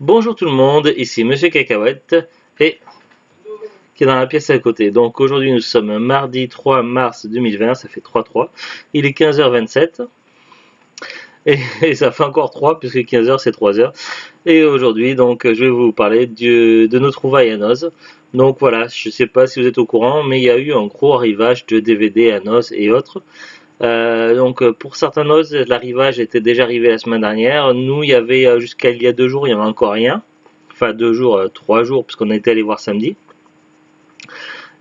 Bonjour tout le monde, ici Monsieur Cacahuète et qui est dans la pièce à côté. Donc aujourd'hui nous sommes mardi 3 mars 2020, ça fait 3-3. Il est 15h27 et ça fait encore 3 puisque 15h c'est 3h. Et aujourd'hui donc je vais vous parler de nos trouvailles à Noz. Donc voilà, je ne sais pas si vous êtes au courant, mais il y a eu un gros arrivage de DVD à Noz et autres. Donc pour certains Noz, l'arrivage était déjà arrivé la semaine dernière. Nous, il y avait jusqu'à il y a 2 jours, il n'y avait encore rien. Enfin 2 jours, 3 jours, puisqu'on était allé voir samedi.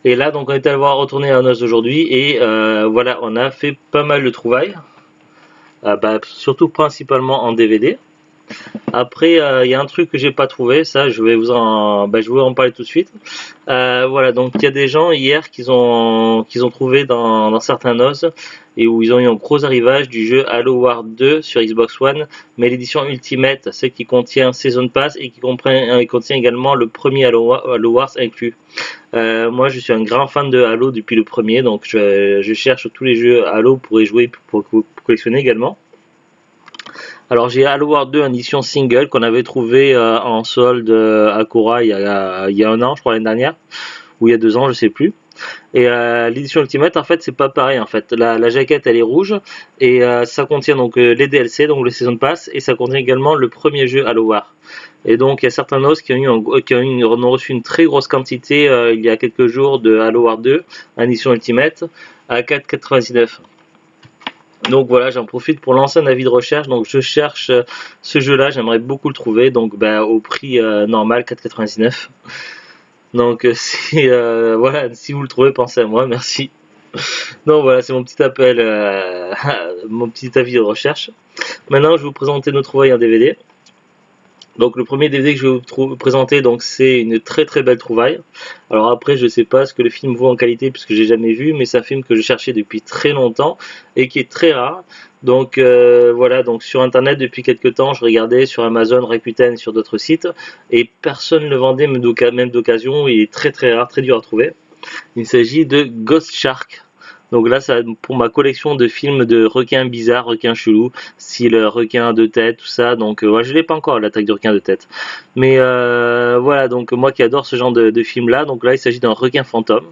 Et là, donc on est allé voir retourner à Noz aujourd'hui et voilà, on a fait pas mal de trouvailles, surtout principalement en DVD. Après, il y a un truc que j'ai pas trouvé, ça je vais en parler tout de suite. Voilà, donc il y a des gens hier qu'ils ont trouvé dans certains NOS et où ils ont eu un gros arrivage du jeu Halo Wars 2 sur Xbox One, mais l'édition Ultimate, celle qui contient Season Pass et qui contient également le premier Halo Wars inclus. Moi, je suis un grand fan de Halo depuis le premier, donc je cherche tous les jeux Halo pour y jouer, pour collectionner également. Alors j'ai Halo Wars 2 en édition single qu'on avait trouvé en solde à Cora il y a un an, je crois l'année dernière, ou il y a 2 ans, je sais plus. Et l'édition Ultimate, en fait, c'est pas pareil. En fait, la jaquette elle est rouge et ça contient donc les DLC, donc le Season Pass, et ça contient également le premier jeu Halo Wars. Et donc il y a certains NOS qui ont reçu une très grosse quantité il y a quelques jours de Halo Wars 2 en édition Ultimate à 4,99. Donc voilà, j'en profite pour lancer un avis de recherche. Donc je cherche ce jeu-là, j'aimerais beaucoup le trouver. Donc au prix normal, 4,99. Donc voilà, si vous le trouvez, pensez à moi, merci. Donc voilà, c'est mon petit appel, mon petit avis de recherche. Maintenant, je vais vous présenter nos trouvailles en DVD. Donc le premier DVD que je vais vous présenter, donc c'est une très très belle trouvaille. Alors après, je sais pas ce que le film vaut en qualité puisque j'ai jamais vu, mais c'est un film que je cherchais depuis très longtemps et qui est très rare. Donc voilà, donc sur internet depuis quelques temps, je regardais sur Amazon, Rakuten, sur d'autres sites et personne ne le vendait même d'occasion. Il est très très rare, très dur à trouver. Il s'agit de Ghost Shark. Donc là, ça, pour ma collection de films de requins bizarres, requins chelous, style requin de tête, tout ça. Donc ouais, je l'ai pas encore, l'attaque du requin de tête. Mais voilà, donc moi qui adore ce genre de film là, donc là il s'agit d'un requin fantôme.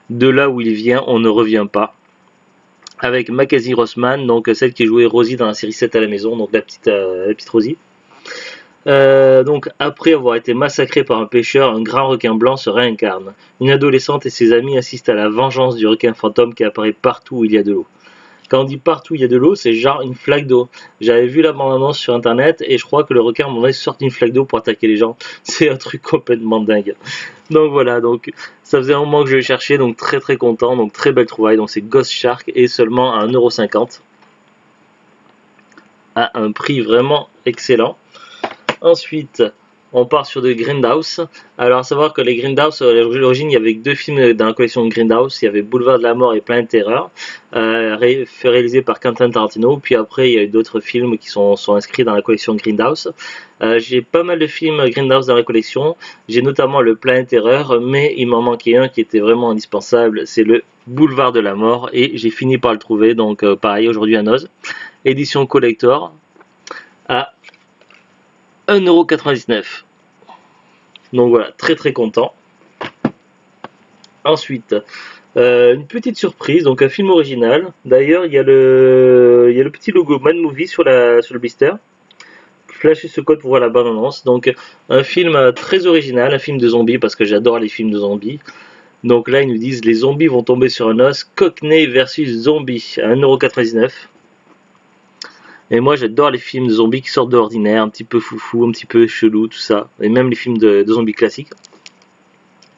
De là où il vient, on ne revient pas. Avec Mackenzie Rossman, donc celle qui jouait Rosie dans la série 7 à la maison, donc la petite Rosie. Donc après avoir été massacrée par un pêcheur, un grand requin blanc se réincarne. Une adolescente et ses amis assistent à la vengeance du requin fantôme qui apparaît partout où il y a de l'eau. Quand on dit partout où il y a de l'eau, c'est genre une flaque d'eau. J'avais vu la bande-annonce sur internet et je crois que le requin à un moment donné sort une flaque d'eau pour attaquer les gens. C'est un truc complètement dingue. Donc voilà, donc ça faisait un moment que je le cherchais, donc très très content, donc très belle trouvaille. Donc c'est Ghost Shark et seulement à 1,50 € à un prix vraiment excellent. Ensuite, on part sur de Grindhouse. Alors, à savoir que les Grindhouse, à l'origine, il y avait 2 films dans la collection de Grindhouse. Il y avait Boulevard de la Mort et Planète Terreur, réalisés par Quentin Tarantino. Puis après, il y a eu d'autres films qui sont inscrits dans la collection Grindhouse. J'ai pas mal de films Grindhouse dans la collection. J'ai notamment le Planète Terreur, mais il m'en manquait un qui était vraiment indispensable. C'est le Boulevard de la Mort et j'ai fini par le trouver. Donc, pareil, aujourd'hui à Noz. Édition collector à 1,99 €. Donc voilà, très très content. Ensuite, une petite surprise, donc un film original. D'ailleurs, il y a le petit logo Mad Movie sur le blister. Flashez ce code pour voir la bande-annonce. Donc un film très original, un film de zombies parce que j'adore les films de zombies. Donc là, ils nous disent les zombies vont tomber sur un os. Cockney versus zombie à 1,99 €. Et moi j'adore les films de zombies qui sortent de l'ordinaire, un petit peu foufou, un petit peu chelou, tout ça. Et même les films de zombies classiques.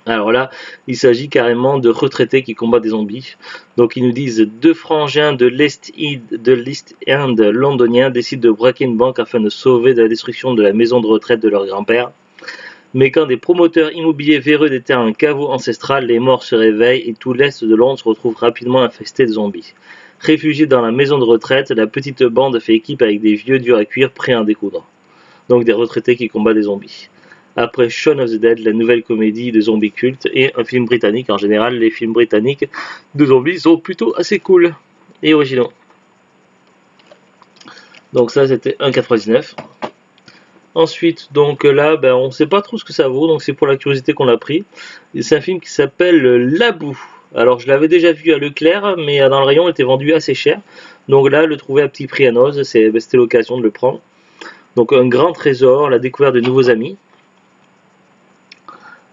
Alors là, il s'agit carrément de retraités qui combattent des zombies. Donc ils nous disent 2 frangins de l'East End londonien décident de braquer une banque afin de sauver de la destruction de la maison de retraite de leur grand-père. Mais quand des promoteurs immobiliers véreux déterrent un caveau ancestral, les morts se réveillent et tout l'Est de Londres se retrouve rapidement infesté de zombies. Réfugiés dans la maison de retraite, la petite bande fait équipe avec des vieux durs à cuire prêts à en découdre. Donc des retraités qui combattent des zombies. Après Shaun of the Dead, la nouvelle comédie de zombies culte et un film britannique. En général, les films britanniques de zombies sont plutôt assez cool et originaux. Donc ça, c'était 1,99 €. Ensuite, donc là, ben, on sait pas trop ce que ça vaut, donc c'est pour la curiosité qu'on l'a pris. C'est un film qui s'appelle La Boue. Alors je l'avais déjà vu à Leclerc, mais dans le rayon il était vendu assez cher. Donc là, le trouver à petit prix à Noz, c'était l'occasion de le prendre. Donc un grand trésor, la découverte de nouveaux amis,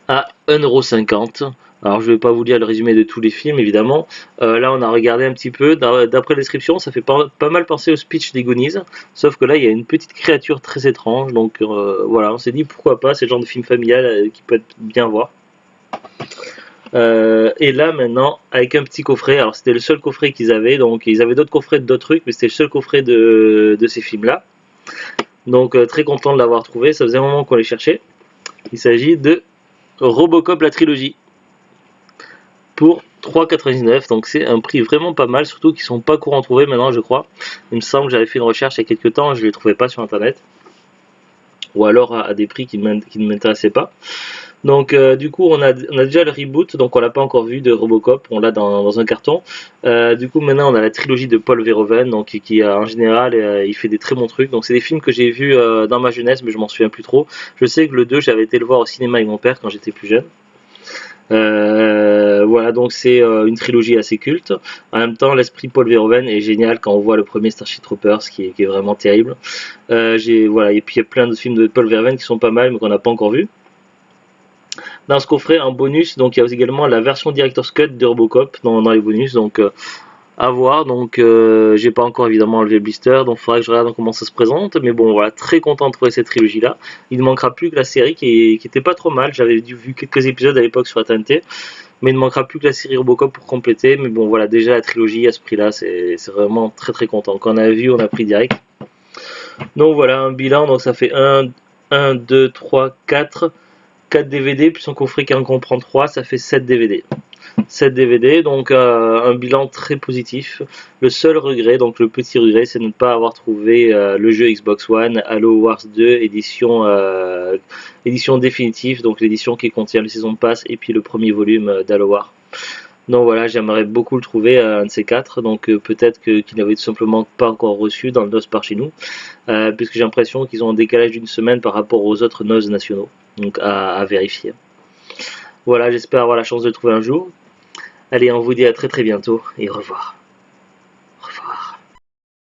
à 1,50 €. Alors je vais pas vous lire le résumé de tous les films évidemment. Là on a regardé un petit peu, d'après la description ça fait pas mal penser au speech des Goonies, sauf que là il y a une petite créature très étrange, donc voilà, on s'est dit pourquoi pas, c'est le genre de film familial qui peut être bien voir. Et là maintenant avec un petit coffret, alors c'était le seul coffret qu'ils avaient, donc ils avaient d'autres coffrets de d'autres trucs, mais c'était le seul coffret de ces films là. Donc très content de l'avoir trouvé, ça faisait un moment qu'on les cherchait. Il s'agit de Robocop la trilogie pour 3,99 €, donc c'est un prix vraiment pas mal, surtout qu'ils sont pas courants à trouver maintenant je crois. Il me semble que j'avais fait une recherche il y a quelques temps, je ne les trouvais pas sur internet, ou alors à des prix qui ne m'intéressaient pas. Donc du coup on a déjà le reboot, donc on l'a pas encore vu de Robocop, on l'a dans un carton. Du coup maintenant on a la trilogie de Paul Verhoeven, donc qui en général il fait des très bons trucs. Donc c'est des films que j'ai vus dans ma jeunesse, mais je m'en souviens plus trop. Je sais que le 2 j'avais été le voir au cinéma avec mon père quand j'étais plus jeune. Voilà, donc c'est une trilogie assez culte. En même temps, l'esprit Paul Verhoeven est génial quand on voit le premier Starship Troopers, qui est vraiment terrible. Voilà, et puis il y a plein de films de Paul Verhoeven qui sont pas mal, mais qu'on n'a pas encore vu. Dans ce coffret, en bonus, donc il y a également la version Director's Cut de Robocop dans les bonus, donc à voir. Donc j'ai pas encore évidemment enlevé le blister, donc il faudra que je regarde comment ça se présente. Mais bon, voilà, très content de trouver cette trilogie là. Il ne manquera plus que la série qui était pas trop mal. J'avais vu quelques épisodes à l'époque sur la TNT, mais il ne manquera plus que la série Robocop pour compléter. Mais bon, voilà, déjà la trilogie à ce prix là, c'est vraiment très très content. Quand on a vu, on a pris direct. Donc voilà, un bilan, donc ça fait 1, 2, 3, 4 DVD, plus un coffret qui en comprend 3, ça fait 7 DVD. 7 DVD, donc un bilan très positif. Le seul regret, donc le petit regret, c'est de ne pas avoir trouvé le jeu Xbox One Halo Wars 2 édition définitive, donc l'édition qui contient le Season Pass et puis le premier volume d'Halo Wars. Donc voilà, j'aimerais beaucoup le trouver, un de ces quatre, donc peut-être qu'il n'avait tout simplement pas encore reçu dans le NOS par chez nous, puisque j'ai l'impression qu'ils ont un décalage d'une semaine par rapport aux autres NOS nationaux, donc à vérifier. Voilà, j'espère avoir la chance de le trouver un jour. Allez, on vous dit à très très bientôt et au revoir.